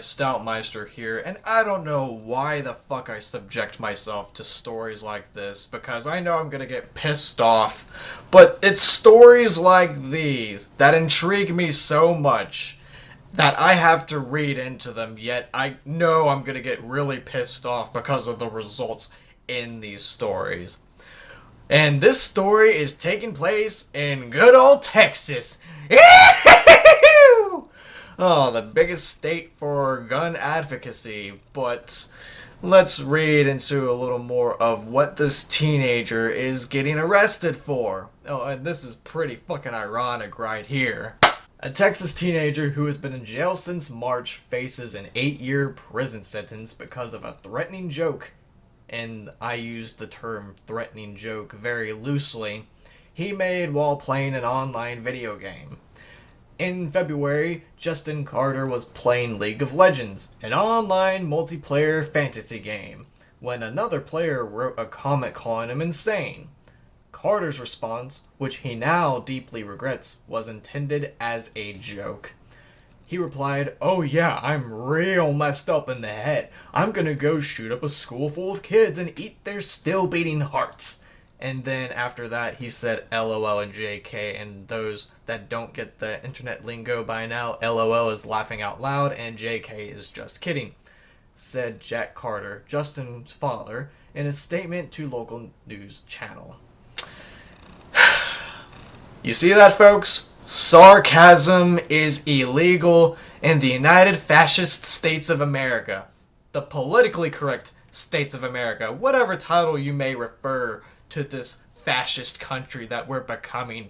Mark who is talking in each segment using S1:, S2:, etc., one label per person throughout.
S1: Stoutmeister here, and I don't know why the fuck I subject myself to stories like this, because I know I'm gonna get pissed off, but it's stories like these that intrigue me so much that I have to read into them, yet I know I'm gonna get really pissed off because of the results in these stories. And this story is taking place in good old Texas. Oh, the biggest state for gun advocacy. But let's read into a little more of what this teenager is getting arrested for. Oh, and this is pretty fucking ironic right here. A Texas teenager who has been in jail since March faces an 8-year prison sentence because of a threatening joke. And I use the term threatening joke very loosely, he made while playing an online video game. In February, Justin Carter was playing League of Legends, an online multiplayer fantasy game, when another player wrote a comment calling him insane. Carter's response, which he now deeply regrets, was intended as a joke. He replied, "Oh yeah, I'm real messed up in the head. I'm gonna go shoot up a school full of kids and eat their still beating hearts." And then after that, he said LOL and JK, and those that don't get the internet lingo by now, LOL is laughing out loud and JK is just kidding, said Jack Carter, Justin's father, in a statement to local news channel. You see that, folks? Sarcasm is illegal in the United Fascist States of America. The politically correct states of America, whatever title you may refer to this fascist country that we're becoming,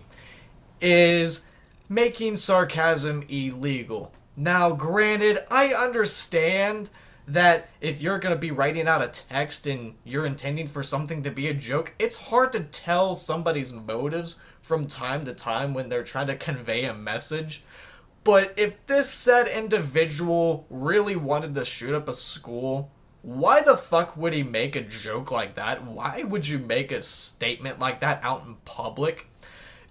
S1: is making sarcasm illegal. Now, granted, I understand that if you're going to be writing out a text and you're intending for something to be a joke, it's hard to tell somebody's motives from time to time when they're trying to convey a message. But if this said individual really wanted to shoot up a school, why the fuck would he make a joke like that? Why would you make a statement like that out in public?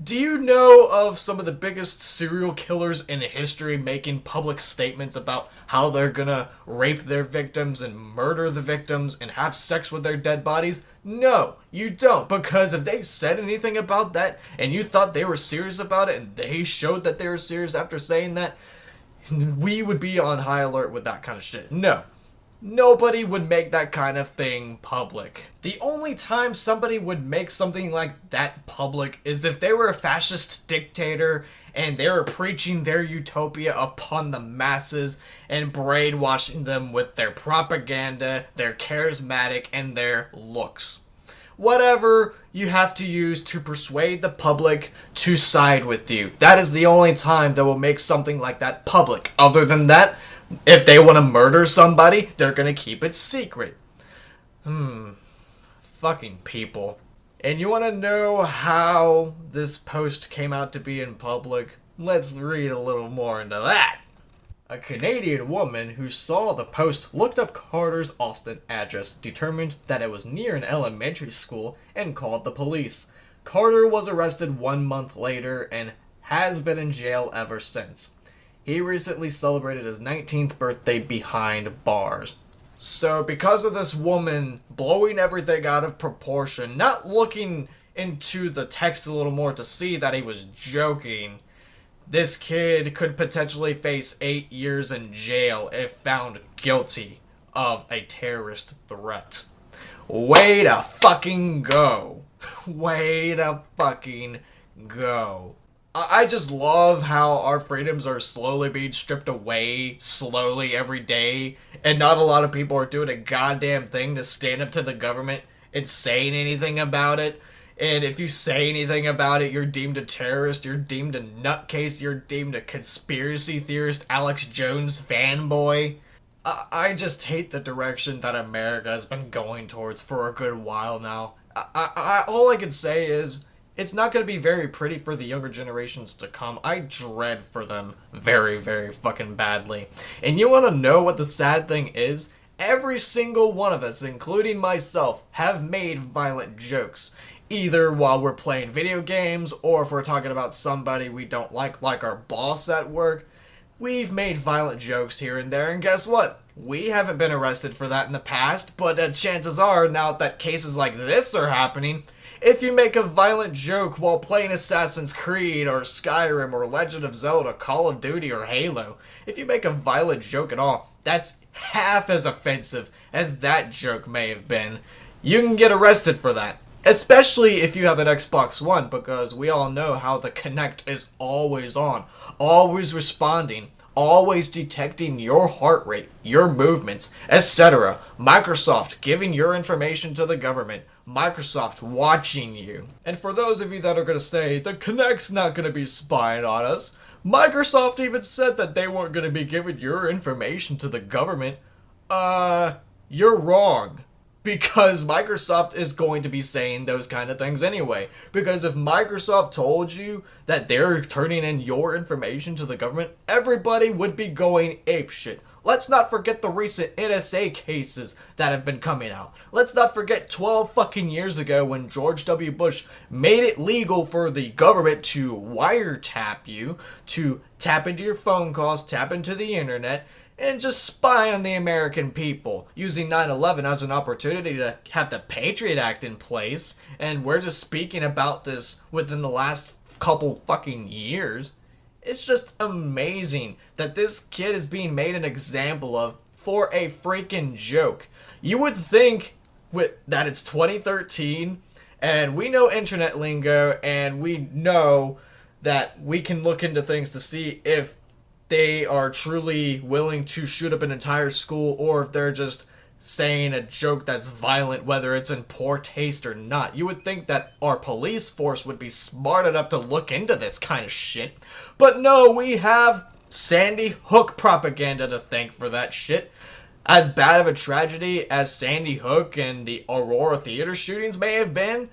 S1: Do you know of some of the biggest serial killers in history making public statements about how they're gonna rape their victims and murder the victims and have sex with their dead bodies? No, you don't, because if they said anything about that and you thought they were serious about it and they showed that they were serious after saying that, we would be on high alert with that kind of shit. No. Nobody would make that kind of thing public. The only time somebody would make something like that public is if they were a fascist dictator and they were preaching their utopia upon the masses and brainwashing them with their propaganda, their charismatic, and their looks. Whatever you have to use to persuade the public to side with you. That is the only time they will make something like that public. Other than that, if they want to murder somebody, they're gonna keep it secret. Fucking people. And you want to know how this post came out to be in public? Let's read a little more into that. A Canadian woman who saw the post looked up Carter's Austin address, determined that it was near an elementary school, and called the police. Carter was arrested 1 month later and has been in jail ever since. He recently celebrated his 19th birthday behind bars. So because of this woman blowing everything out of proportion, not looking into the text a little more to see that he was joking, this kid could potentially face 8 years in jail if found guilty of a terrorist threat. Way to fucking go. Way to fucking go. I just love how our freedoms are slowly being stripped away, slowly every day, and not a lot of people are doing a goddamn thing to stand up to the government and saying anything about it. And if you say anything about it, you're deemed a terrorist, you're deemed a nutcase, you're deemed a conspiracy theorist, Alex Jones fanboy. I just hate the direction that America has been going towards for a good while now. All I can say is, it's not going to be very pretty for the younger generations to come. I dread for them very, very fucking badly. And you want to know what the sad thing is? Every single one of us, including myself, have made violent jokes. Either while we're playing video games, or if we're talking about somebody we don't like our boss at work. We've made violent jokes here and there, and guess what? We haven't been arrested for that in the past, but chances are, now that cases like this are happening, if you make a violent joke while playing Assassin's Creed or Skyrim or Legend of Zelda, Call of Duty or Halo, if you make a violent joke at all, that's half as offensive as that joke may have been. You can get arrested for that. Especially if you have an Xbox One, because we all know how the Kinect is always on, always responding, always detecting your heart rate, your movements, etc. Microsoft giving your information to the government, Microsoft watching you. And for those of you that are going to say, the Kinect's not going to be spying on us, Microsoft even said that they weren't going to be giving your information to the government. You're wrong. Because Microsoft is going to be saying those kind of things anyway. Because if Microsoft told you that they're turning in your information to the government, everybody would be going apeshit. Let's not forget the recent NSA cases that have been coming out. Let's not forget 12 fucking years ago when George W. Bush made it legal for the government to wiretap you, to tap into your phone calls, tap into the internet, and just spy on the American people, using 9/11 as an opportunity to have the Patriot Act in place, and we're just speaking about this within the last couple fucking years. It's just amazing that this kid is being made an example of for a freaking joke. You would think that it's 2013, and we know internet lingo, and we know that we can look into things to see if they are truly willing to shoot up an entire school, or if they're just saying a joke that's violent, whether it's in poor taste or not. You would think that our police force would be smart enough to look into this kind of shit. But no, we have Sandy Hook propaganda to thank for that shit. As bad of a tragedy as Sandy Hook and the Aurora Theater shootings may have been,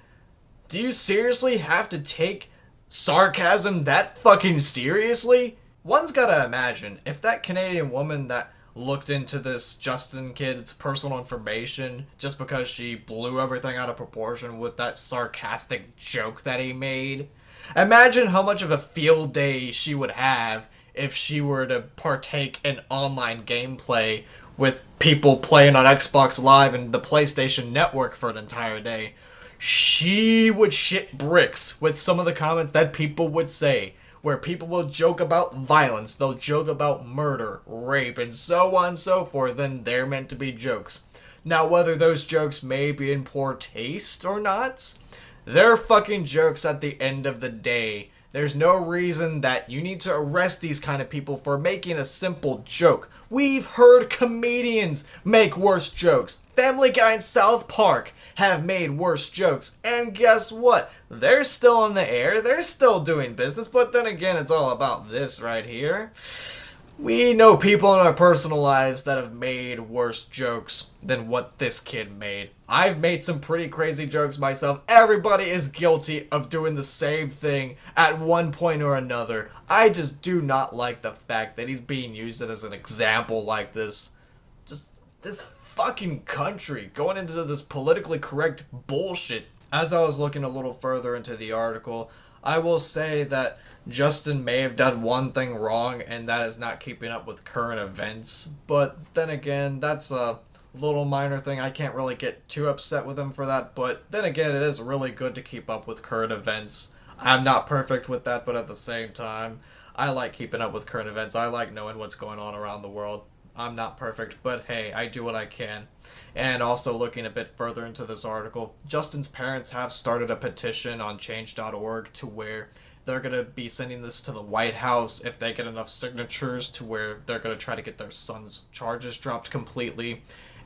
S1: do you seriously have to take sarcasm that fucking seriously? One's gotta imagine, if that Canadian woman that looked into this Justin kid's personal information just because she blew everything out of proportion with that sarcastic joke that he made, imagine how much of a field day she would have if she were to partake in online gameplay with people playing on Xbox Live and the PlayStation Network for an entire day. She would shit bricks with some of the comments that people would say, where people will joke about violence, they'll joke about murder, rape, and so on and so forth, and they're meant to be jokes. Now, whether those jokes may be in poor taste or not, they're fucking jokes at the end of the day. There's no reason that you need to arrest these kind of people for making a simple joke. We've heard comedians make worse jokes. Family Guy and South Park have made worse jokes. And guess what? They're still in the air. They're still doing business. But then again, it's all about this right here. We know people in our personal lives that have made worse jokes than what this kid made. I've made some pretty crazy jokes myself. Everybody is guilty of doing the same thing at one point or another. I just do not like the fact that he's being used as an example like this. Just this fucking country going into this politically correct bullshit. As I was looking a little further into the article, I will say that Justin may have done one thing wrong, and that is not keeping up with current events. But then again, that's a little minor thing. I can't really get too upset with him for that. But then again, it is really good to keep up with current events. I'm not perfect with that, but at the same time, I like keeping up with current events. I like knowing what's going on around the world. I'm not perfect, but hey, I do what I can. And also looking a bit further into this article, Justin's parents have started a petition on change.org to where they're going to be sending this to the White House if they get enough signatures to where they're going to try to get their son's charges dropped completely.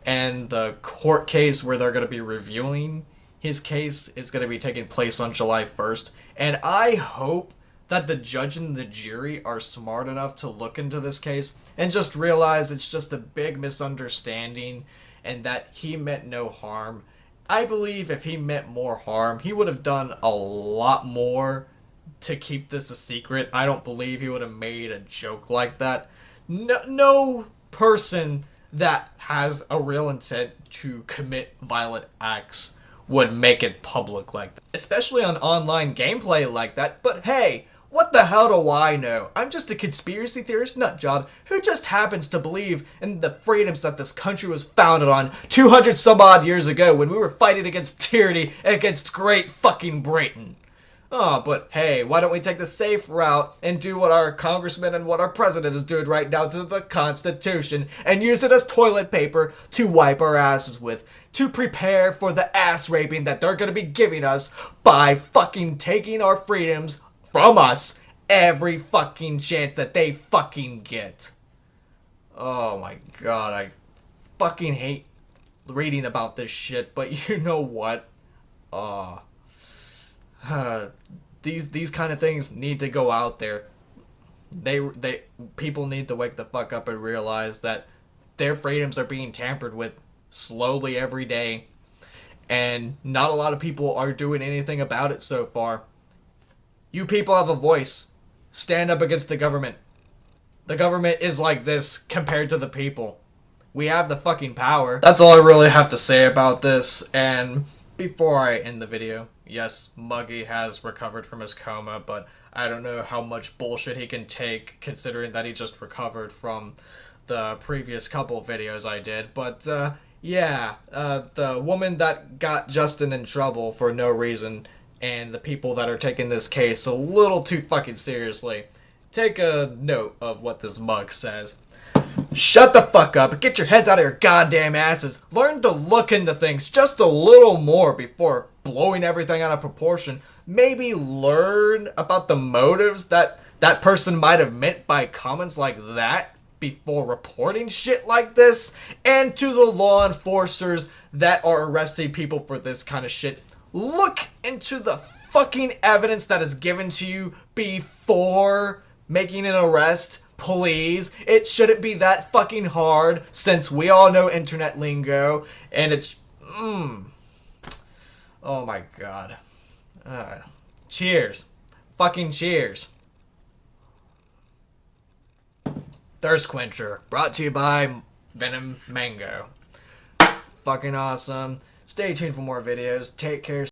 S1: And the court case where they're going to be reviewing his case is going to be taking place on July 1st. And I hope that the judge and the jury are smart enough to look into this case and just realize it's just a big misunderstanding and that he meant no harm. I believe if he meant more harm, he would have done a lot more to keep this a secret. I don't believe he would have made a joke like that. No person that has a real intent to commit violent acts would make it public like that, especially on online gameplay like that. But hey, What the hell do I know? I'm just a conspiracy theorist nutjob who just happens to believe in the freedoms that this country was founded on 200 some odd years ago when we were fighting against tyranny and against Great fucking Britain. Oh, but hey, why don't we take the safe route and do what our congressman and what our president is doing right now to the Constitution and use it as toilet paper to wipe our asses with, to prepare for the ass raping that they're gonna be giving us by fucking taking our freedoms from us every fucking chance that they fucking get. Oh my god, I fucking hate reading about this shit, but you know what? These kind of things need to go out there. People need to wake the fuck up and realize that their freedoms are being tampered with slowly every day, and not a lot of people are doing anything about it so far. You people have a voice. Stand up against the government. The government is like this compared to the people. We have the fucking power. That's all I really have to say about this, and before I end the video, yes, Muggy has recovered from his coma, but I don't know how much bullshit he can take considering that he just recovered from the previous couple videos I did. But yeah, the woman that got Justin in trouble for no reason and the people that are taking this case a little too fucking seriously, take a note of what this mug says. Shut the fuck up, get your heads out of your goddamn asses, learn to look into things just a little more before blowing everything out of proportion. Maybe learn about the motives that that person might have meant by comments like that before reporting shit like this. And to the law enforcers that are arresting people for this kind of shit, look into the fucking evidence that is given to you before making an arrest. Please, it shouldn't be that fucking hard since we all know internet lingo and it's oh my god. Cheers. Fucking cheers. Thirst Quencher, brought to you by Venom Mango. Fucking awesome. Stay tuned for more videos. Take care.